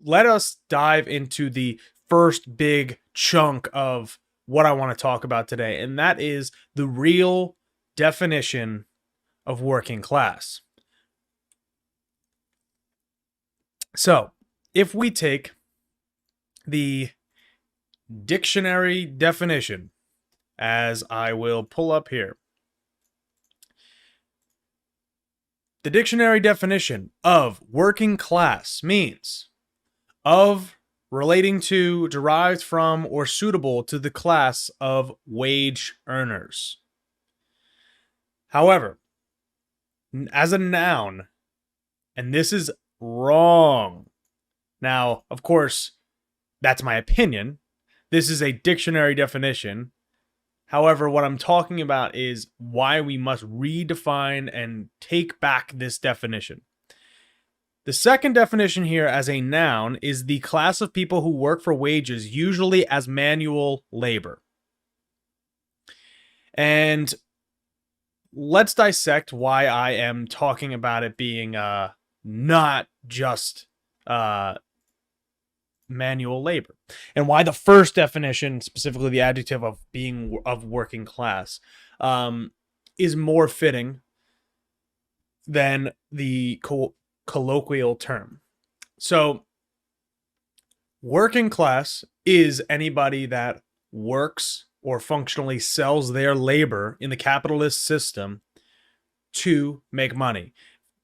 let us dive into the first big chunk of what I want to talk about today, and that is the real definition of working class. So, if we take the dictionary definition, as I will pull up here, the dictionary definition of working class means of, relating to, derived from, or suitable to the class of wage earners. However, as a noun, and this is wrong. Now, of course, that's my opinion. This is a dictionary definition. However, what I'm talking about is why we must redefine and take back this definition. The second definition here as a noun is the class of people who work for wages, usually as manual labor. And let's dissect why I am talking about it being not just manual labor, and why the first definition, specifically the adjective of being of working class, is more fitting than the colloquial term. So, working class is anybody that works or functionally sells their labor in the capitalist system to make money.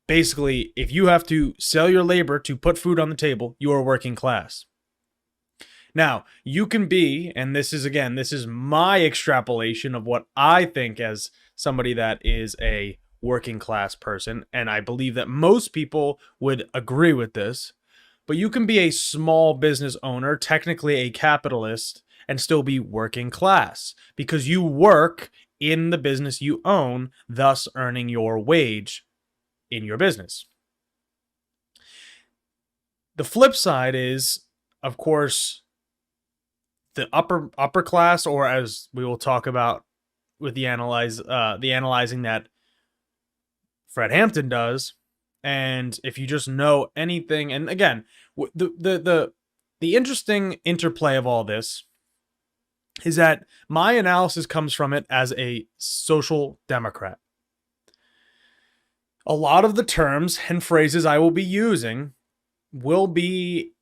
Basically, if you have to sell your labor to put food on the table, you are working class. Now, you can be, and this is my extrapolation of what I think as somebody that is a working class person, and I believe that most people would agree with this, but you can be a small business owner, technically a capitalist, and still be working class because you work in the business you own, thus earning your wage in your business. The flip side is, of course, the upper class, or as we will talk about with the analyzing that Fred Hampton does. And if you just know anything, and again, the interesting interplay of all this is that my analysis comes from it as a social democrat. A lot of the terms and phrases I will be using will be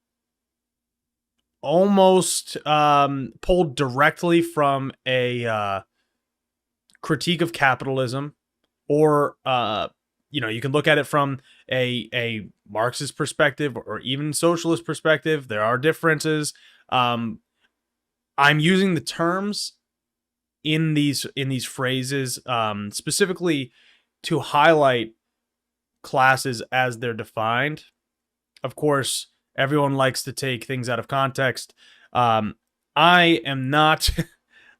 almost pulled directly from a critique of capitalism, or you can look at it from a Marxist perspective or even socialist perspective. There are differences. I'm using the terms in these phrases specifically to highlight classes as they're defined. Of course, everyone likes to take things out of context. I am not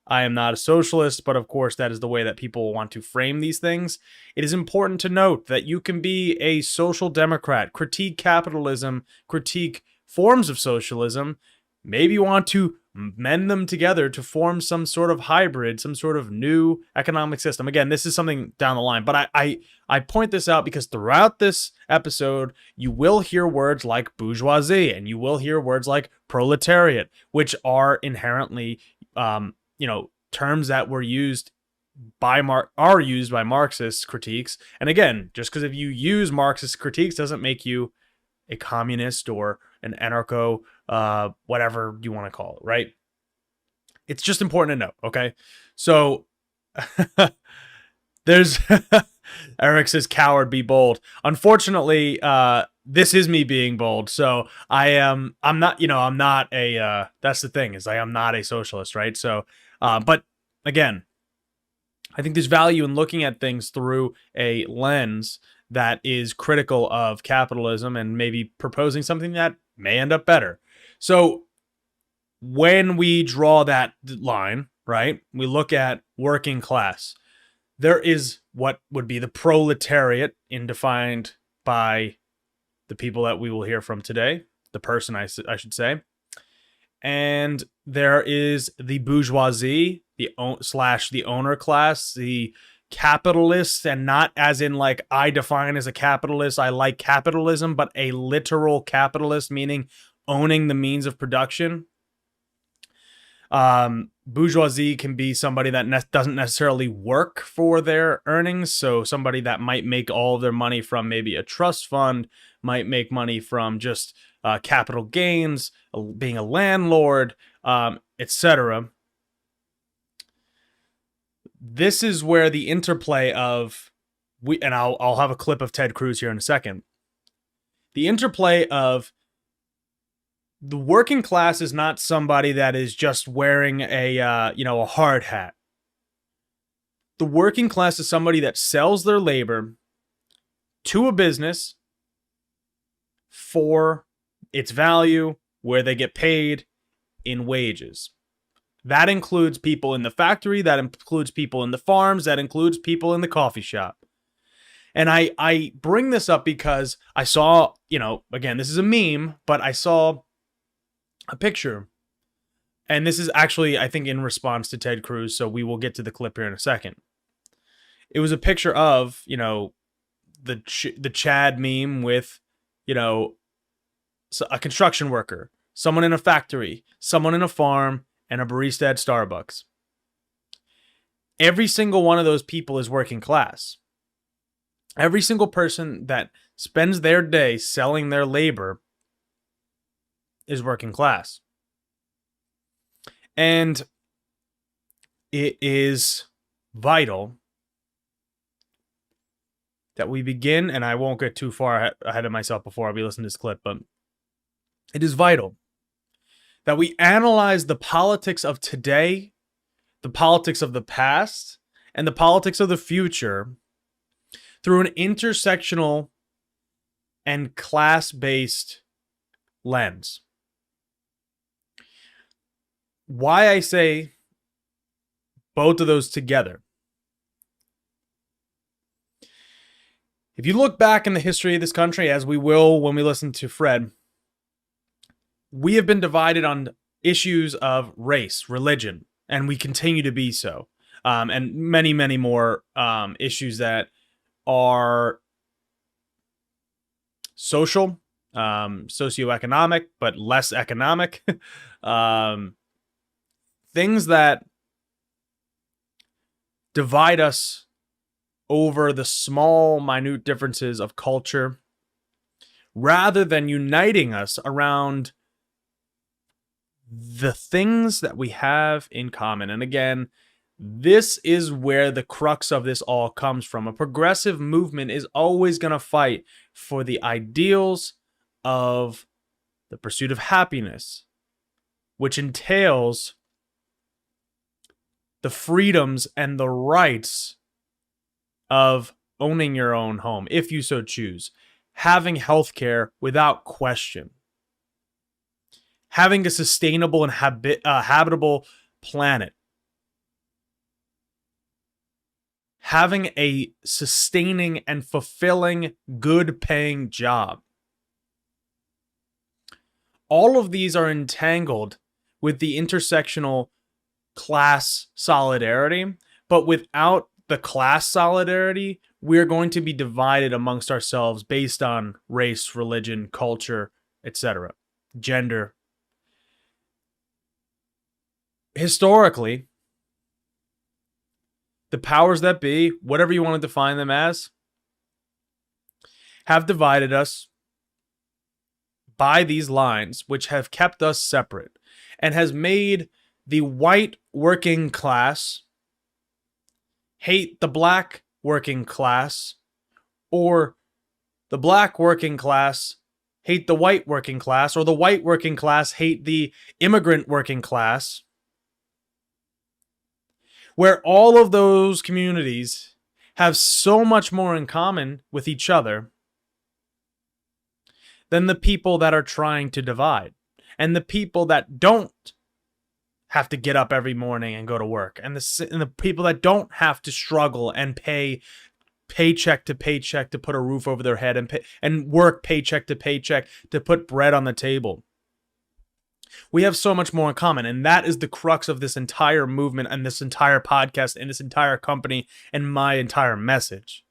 a socialist, but of course that is the way that people want to frame these things. It is important to note that you can be a social democrat, critique capitalism, critique forms of socialism, maybe want to mend them together to form some sort of hybrid, some sort of new economic system. Again, this is something down the line, but I point this out because throughout this episode, you will hear words like bourgeoisie and you will hear words like proletariat, which are inherently, terms that were used by Marxist critiques. And again, just because if you use Marxist critiques doesn't make you a communist or an anarcho, whatever you want to call it, right? It's just important to know, okay? So there's Eric says, "Coward, be bold." Unfortunately, this is me being bold. So I'm not a. That's the thing, is I am not a socialist, right? So, but again, I think there's value in looking at things through a lens that is critical of capitalism and maybe proposing something that may end up better. So when we draw that line, right, we look at working class. There is what would be the proletariat, defined by the people that we will hear from today, the person I should say. And there is the bourgeoisie, the owner class, the capitalists, and not as in like I define as a capitalist, I like capitalism, but a literal capitalist, meaning owning the means of production. Bourgeoisie can be somebody that doesn't necessarily work for their earnings. So somebody that might make all of their money from maybe a trust fund, might make money from just capital gains, being a landlord, etc. This is where the interplay of and I'll have a clip of Ted Cruz here in a second. The interplay of the working class is not somebody that is just wearing a hard hat. The working class is somebody that sells their labor to a business for its value, where they get paid in wages. That includes people in the factory, that includes people in the farms, that includes people in the coffee shop. And I bring this up because I saw, again, this is a meme, but I saw a picture. And this is actually, I think, in response to Ted Cruz, so we will get to the clip here in a second. It was a picture of, the Chad meme with, a construction worker, someone in a factory, someone in a farm, and a barista at Starbucks. Every single one of those people is working class. Every single person that spends their day selling their labor is working class. And it is vital that we begin, and I won't get too far ahead of myself before we listen to this clip, but it is vital that we analyze the politics of today, the politics of the past, and the politics of the future through an intersectional and class-based lens. Why I say both of those together. If you look back in the history of this country, as we will when we listen to Fred, we have been divided on issues of race, religion, and we continue to be so. And many, many more issues that are social, socioeconomic, but less economic. Things that divide us over the small, minute differences of culture, rather than uniting us around the things that we have in common. And again, this is where the crux of this all comes from. A progressive movement is always going to fight for the ideals of the pursuit of happiness, which entails the freedoms and the rights of owning your own home, if you so choose, having healthcare without question, having a sustainable and habitable planet, having a sustaining and fulfilling, good-paying job. All of these are entangled with the intersectional class solidarity, but without the class solidarity, we're going to be divided amongst ourselves based on race, religion, culture, etc., gender. Historically, the powers that be, whatever you want to define them as, have divided us by these lines, which have kept us separate and has made the white working class hate the black working class, or the black working class hate the white working class, or the white working class hate the immigrant working class, where all of those communities have so much more in common with each other than the people that are trying to divide, and the people that don't have to get up every morning and go to work, and the people that don't have to struggle and pay paycheck to paycheck to put a roof over their head and work paycheck to paycheck to put bread on the table. We have so much more in common, and that is the crux of this entire movement and this entire podcast and this entire company and my entire message.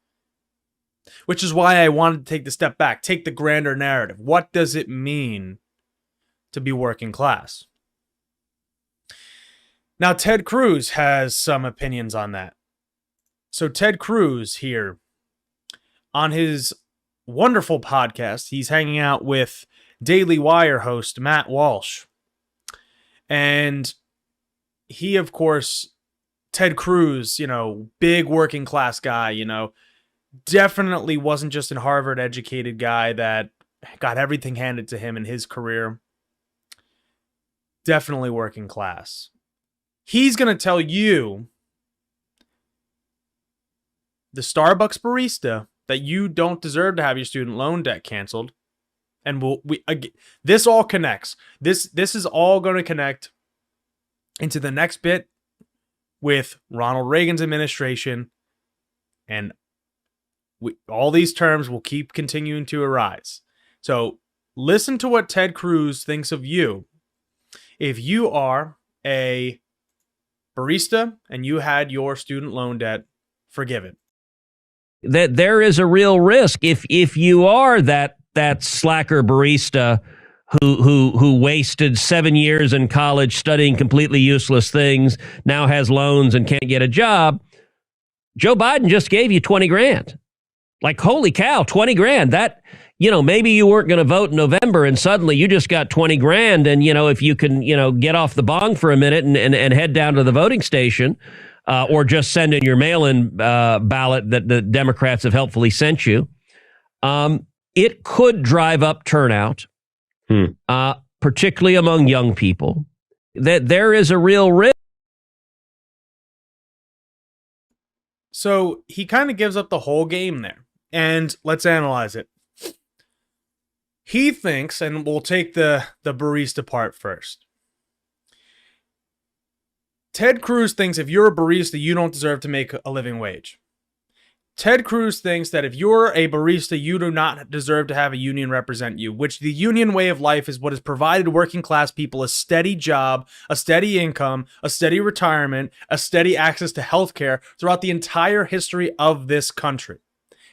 Which is why I wanted to take the step back, take the grander narrative. What does it mean to be working class. Now, Ted Cruz has some opinions on that. So Ted Cruz here, on his wonderful podcast, he's hanging out with Daily Wire host Matt Walsh. And he, of course, Ted Cruz, big working class guy, definitely wasn't just a Harvard educated guy that got everything handed to him in his career. Definitely working class. He's going to tell you, the Starbucks barista, that you don't deserve to have your student loan debt canceled. And this all connects. This is all going to connect into the next bit with Ronald Reagan's administration, and all these terms will keep continuing to arise. So listen to what Ted Cruz thinks of you if you are a barista and you had your student loan debt forgiven. That there is a real risk if you are that slacker barista who wasted 7 years in college studying completely useless things, now has loans and can't get a job. Joe Biden just gave you 20 grand. Like, holy cow, 20 grand. That, maybe you weren't going to vote in November and suddenly you just got 20 grand. And, if you can, get off the bong for a minute and head down to the voting station, or just send in your mail-in ballot that the Democrats have helpfully sent you, it could drive up turnout, particularly among young people. That there is a real risk. So he kind of gives up the whole game there. And let's analyze it. He thinks, and we'll take the barista part first. Ted Cruz thinks if you're a barista, you don't deserve to make a living wage. Ted Cruz thinks that if you're a barista, you do not deserve to have a union represent you, which the union way of life is what has provided working class people a steady job, a steady income, a steady retirement, a steady access to healthcare throughout the entire history of this country.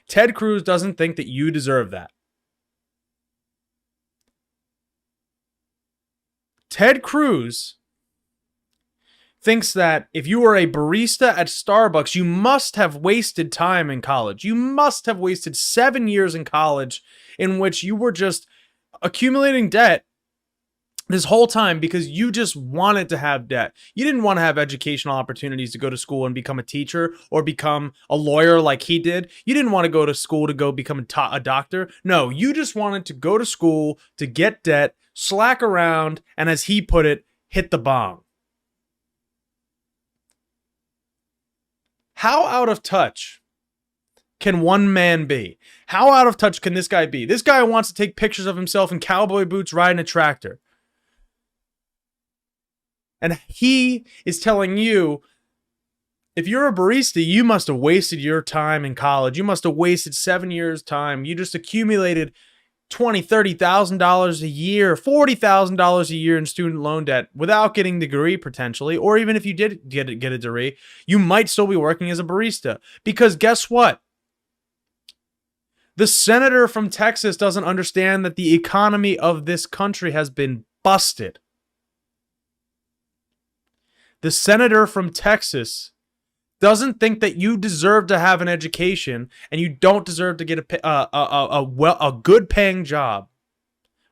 Ted Cruz doesn't think that you deserve that. Ted Cruz thinks that if you are a barista at Starbucks, you must have wasted time in college. You must have wasted 7 years in college in which you were just accumulating debt this whole time because you just wanted to have debt. You didn't want to have educational opportunities to go to school and become a teacher or become a lawyer like he did. You didn't want to go to school to go become a doctor. No, you just wanted to go to school to get debt, slack around, and as he put it, hit the bong. How out of touch can one man be? How out of touch can this guy be? This guy wants to take pictures of himself in cowboy boots riding a tractor. And he is telling you, if you're a barista, you must have wasted your time in college. You must have wasted 7 years' time. You just accumulated $20,000, $30,000 a year, $40,000 a year in student loan debt without getting a degree potentially, or even if you did get a degree, you might still be working as a barista. Because guess what? The senator from Texas doesn't understand that the economy of this country has been busted. The senator from Texas doesn't think that you deserve to have an education and you don't deserve to get a good paying job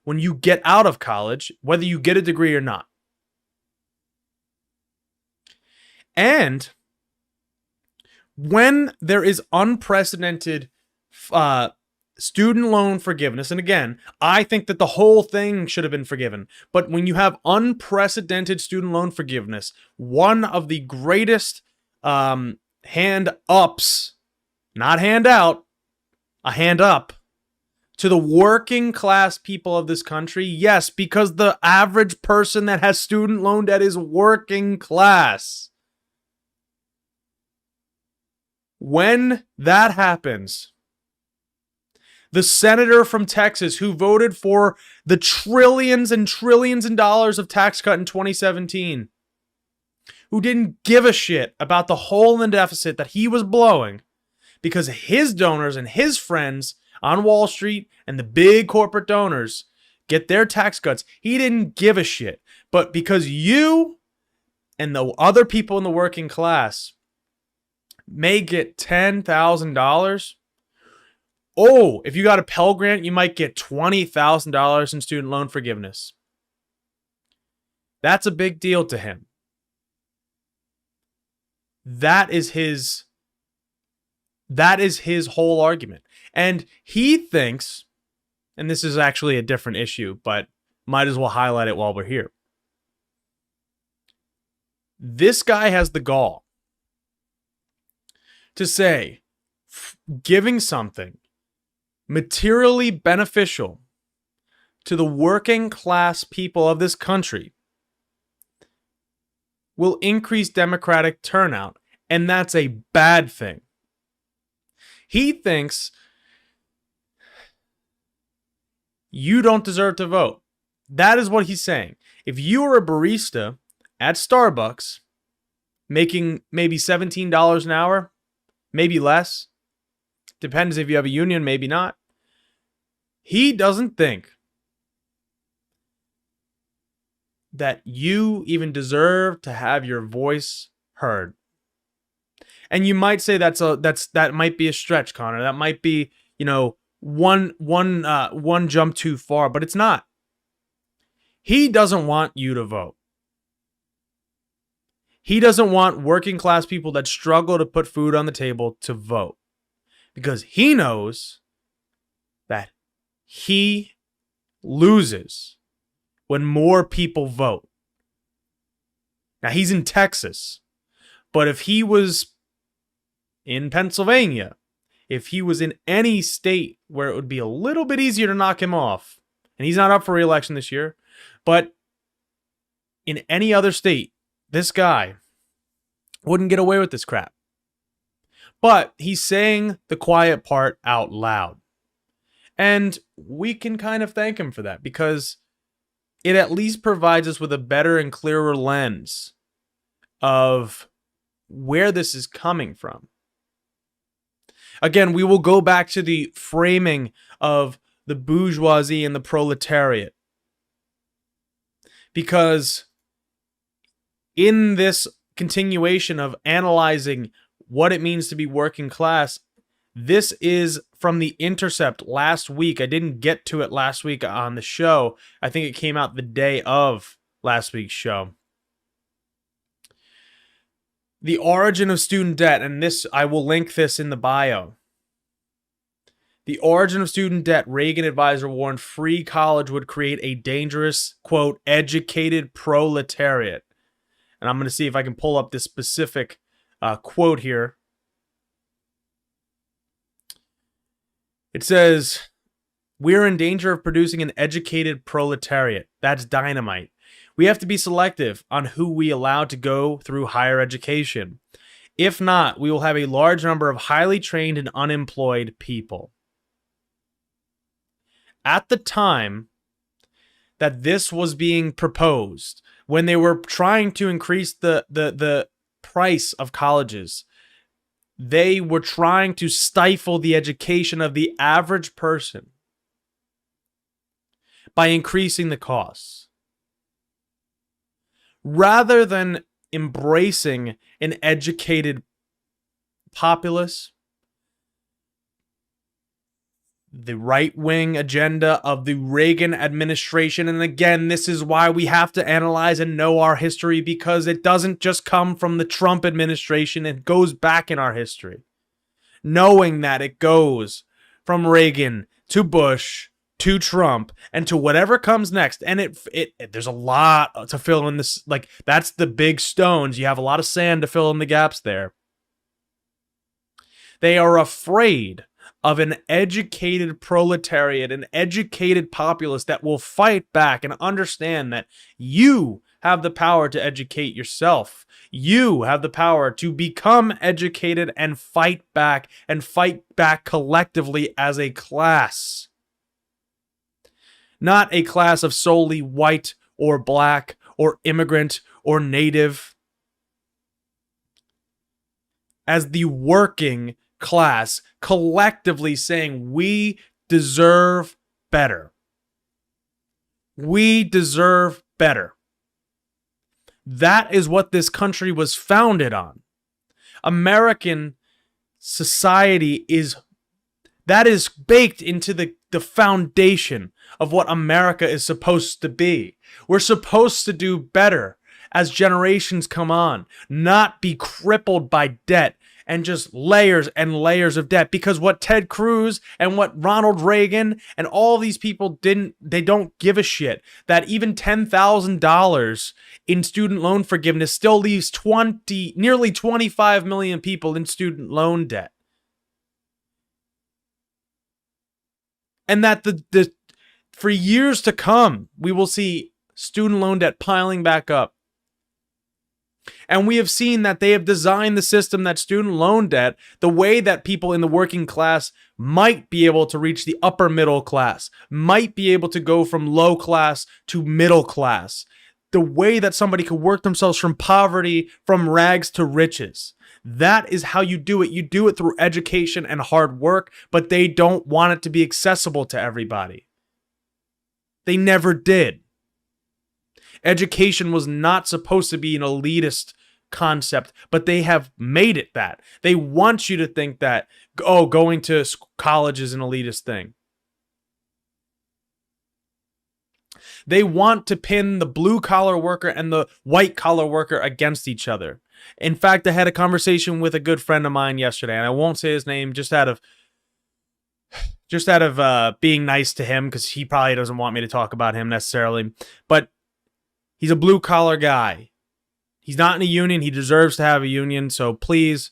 when you get out of college, whether you get a degree or not. And when there is unprecedented student loan forgiveness, and again, I think that the whole thing should have been forgiven, but when you have unprecedented student loan forgiveness, one of the greatest hand ups, not hand out, a hand up to the working class people of this country. Yes, because the average person that has student loan debt is working class. When that happens, the senator from Texas who voted for the trillions and trillions of dollars of tax cut in 2017, who didn't give a shit about the hole in the deficit that he was blowing because his donors and his friends on Wall Street and the big corporate donors get their tax cuts. He didn't give a shit. But because you and the other people in the working class may get $10,000, oh, if you got a Pell Grant, you might get $20,000 in student loan forgiveness. That's a big deal to him. That is his whole argument. And he thinks, and this is actually a different issue, but might as well highlight it while we're here. This guy has the gall to say giving something materially beneficial to the working class people of this country will increase Democratic turnout, and that's a bad thing. He thinks you don't deserve to vote. That is what he's saying. If you are a barista at Starbucks making maybe $17 an hour, maybe less, depends if you have a union, maybe not, he doesn't think that you even deserve to have your voice heard. And you might say that might be a stretch, Connor. That might be, one jump too far, but it's not. He doesn't want you to vote. He doesn't want working class people that struggle to put food on the table to vote, because he knows that he loses when more people vote. Now, he's in Texas, but if he was in Pennsylvania, if he was in any state where it would be a little bit easier to knock him off, and he's not up for re-election this year, but in any other state, this guy wouldn't get away with this crap. But he's saying the quiet part out loud. And we can kind of thank him for that, because it at least provides us with a better and clearer lens of where this is coming from. Again, we will go back to the framing of the bourgeoisie and the proletariat, because in this continuation of analyzing what it means to be working class, this is from The Intercept last week. I didn't get to it last week on the show. I think it came out the day of last week's show. The origin of student debt, and this, I will link this in the bio. The origin of student debt, Reagan advisor warned free college would create a dangerous, quote, educated proletariat. And I'm going to see if I can pull up this specific quote here. It says, "We're in danger of producing an educated proletariat. That's dynamite. We have to be selective on who we allow to go through higher education. If not, we will have a large number of highly trained and unemployed people." At the time that this was being proposed, when they were trying to increase the price of colleges, they were trying to stifle the education of the average person by increasing the costs. Rather than embracing an educated populace, the right-wing agenda of the Reagan administration, and again, this is why we have to analyze and know our history, because it doesn't just come from the Trump administration, it goes back in our history. Knowing that it goes from Reagan to Bush to Trump and to whatever comes next, and it there's a lot to fill in this, like, that's the big stones. You have a lot of sand to fill in the gaps there. They are afraid of an educated proletariat, an educated populace that will fight back and understand that you have the power to educate yourself. You have the power to become educated and fight back collectively as a class. Not a class of solely white or black or immigrant or native. As the working class collectively saying we deserve better. We deserve better. That is what this country was founded on. American society is baked into the foundation of what America is supposed to be. We're supposed to do better as generations come on, not be crippled by debt and just layers and layers of debt. Because what Ted Cruz and what Ronald Reagan and all these people they don't give a shit that even $10,000 in student loan forgiveness still leaves nearly 25 million people in student loan debt. And that for years to come, we will see student loan debt piling back up. And we have seen that they have designed the system that student loan debt, the way that people in the working class might be able to reach the upper middle class, might be able to go from low class to middle class, the way that somebody could work themselves from poverty, from rags to riches. That is how you do it. You do it through education and hard work, but they don't want it to be accessible to everybody. They never did. Education was not supposed to be an elitist concept, but they have made it that. They want you to think that, going to college is an elitist thing. They want to pin the blue-collar worker and the white-collar worker against each other. In fact, I had a conversation with a good friend of mine yesterday, and I won't say his name just out of being nice to him, because he probably doesn't want me to talk about him necessarily. But he's a blue-collar guy. He's not in a union. He deserves to have a union. So please,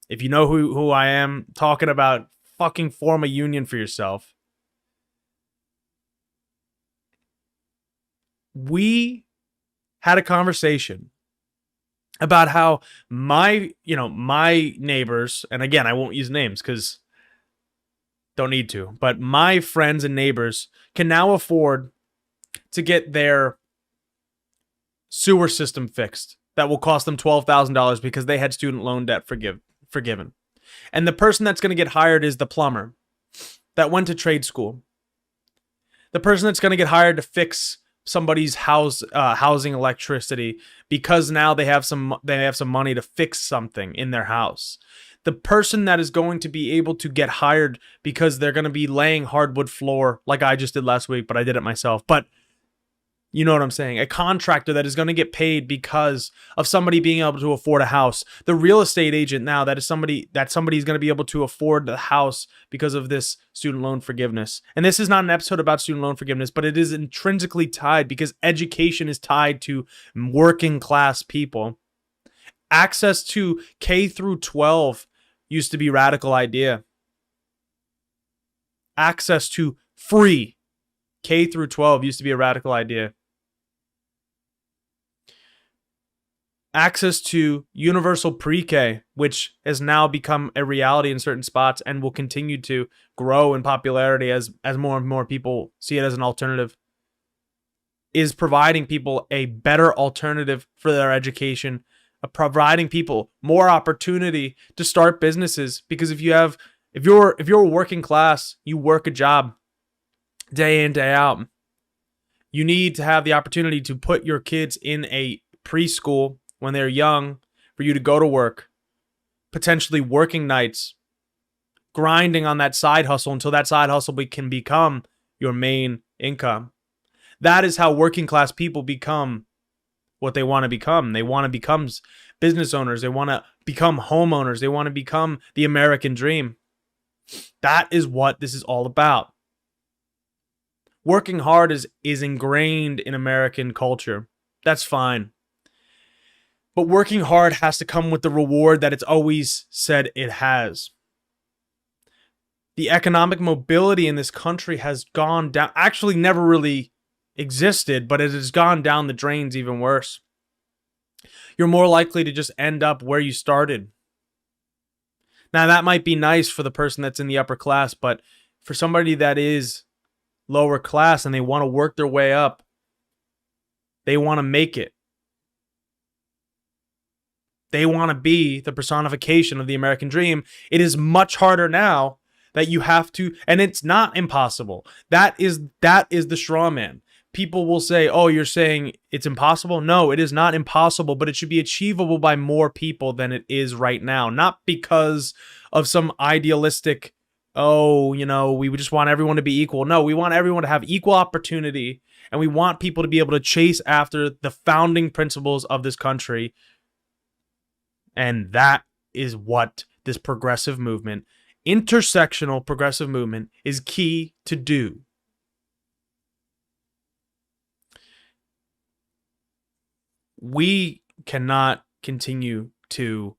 if you know who I am talking about, fucking form a union for yourself. We had a conversation about how my neighbors, and again, I won't use names because don't need to, but my friends and neighbors can now afford to get their sewer system fixed. That will cost them $12,000 because they had student loan debt forgiven. And the person that's going to get hired is the plumber that went to trade school. The person that's going to get hired to fix somebody's housing electricity because now they have some money to fix something in their house. The person that is going to be able to get hired because they're going to be laying hardwood floor like I just did last week, but I did it myself. But you know what I'm saying? A contractor that is going to get paid because of somebody being able to afford a house. The real estate agent now, that is somebody's going to be able to afford the house because of this student loan forgiveness. And this is not an episode about student loan forgiveness, but it is intrinsically tied because education is tied to working class people. Access to K through 12 used to be a radical idea. Access to free K through 12 used to be a radical idea. Access to universal pre-K, which has now become a reality in certain spots and will continue to grow in popularity as more and more people see it as an alternative, is providing people a better alternative for their education, providing people more opportunity to start businesses. Because if you're a working class, you work a job day in, day out, you need to have the opportunity to put your kids in a preschool when they're young for you to go to work, potentially working nights, grinding on that side hustle until that side hustle can become your main income. That is how working class people become what they want to become. They want to become business owners. They want to become homeowners. They want to become the American dream. That is what this is all about. Working hard is ingrained in American culture. That's fine. But working hard has to come with the reward that it's always said it has. The economic mobility in this country has gone down, actually never really existed, but it has gone down the drains even worse. You're more likely to just end up where you started. Now, that might be nice for the person that's in the upper class, but for somebody that is lower class and they want to work their way up, they want to make it. They want to be the personification of the American dream. It is much harder now that you have to, and it's not impossible. That is the straw man. people will say, oh, you're saying it's impossible? No, it is not impossible, but it should be achievable by more people than it is right now. Not because of some idealistic, oh, we just want everyone to be equal. No, we want everyone to have equal opportunity, and we want people to be able to chase after the founding principles of this country. And that is what this progressive movement, intersectional progressive movement, is key to do. We cannot continue to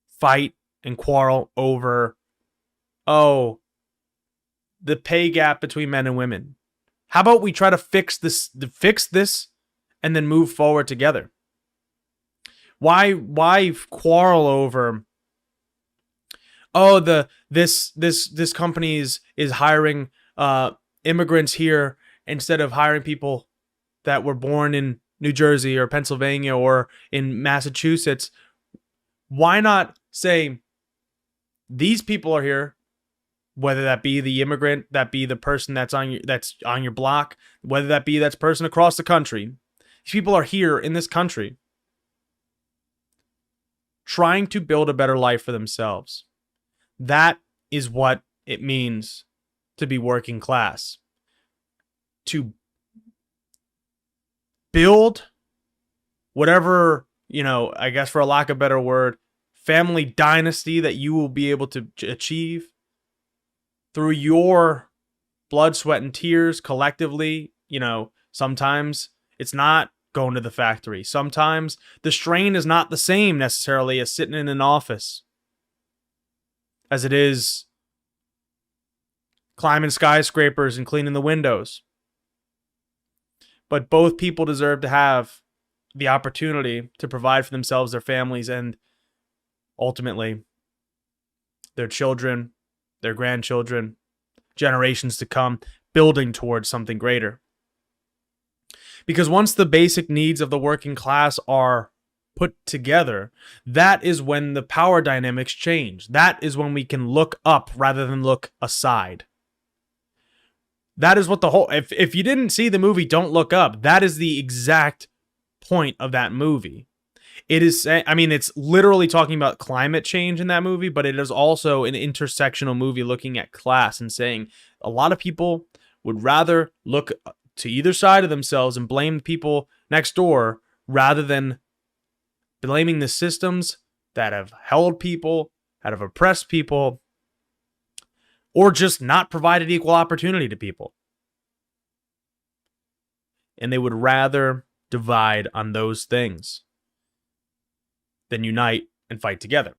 fight and quarrel over, oh, the pay gap between men and women. How about we try to fix this and then move forward together? Why quarrel over, oh, this company is hiring immigrants here instead of hiring people that were born in New Jersey or Pennsylvania or in Massachusetts? Why not say these people are here, whether that be the immigrant, that be the person that's on your block, whether that be that person across the country. These people are here in this country trying to build a better life for themselves. That is what it means to be working class. To build whatever, I guess for a lack of a better word, family dynasty that you will be able to achieve through your blood, sweat, and tears collectively. Sometimes it's not going to the factory. Sometimes the strain is not the same necessarily as sitting in an office as it is climbing skyscrapers and cleaning the windows. But both people deserve to have the opportunity to provide for themselves, their families, and ultimately their children, their grandchildren, generations to come, building towards something greater. Because once the basic needs of the working class are put together, that is when the power dynamics change. That is when we can look up rather than look aside. That is what the whole, if you didn't see the movie Don't Look Up, that is the exact point of that movie. It is, it's literally talking about climate change in that movie, but it is also an intersectional movie looking at class and saying a lot of people would rather look to either side of themselves and blame people next door rather than blaming the systems that have held people, that have oppressed people, or just not provided equal opportunity to people. And they would rather divide on those things than unite and fight together.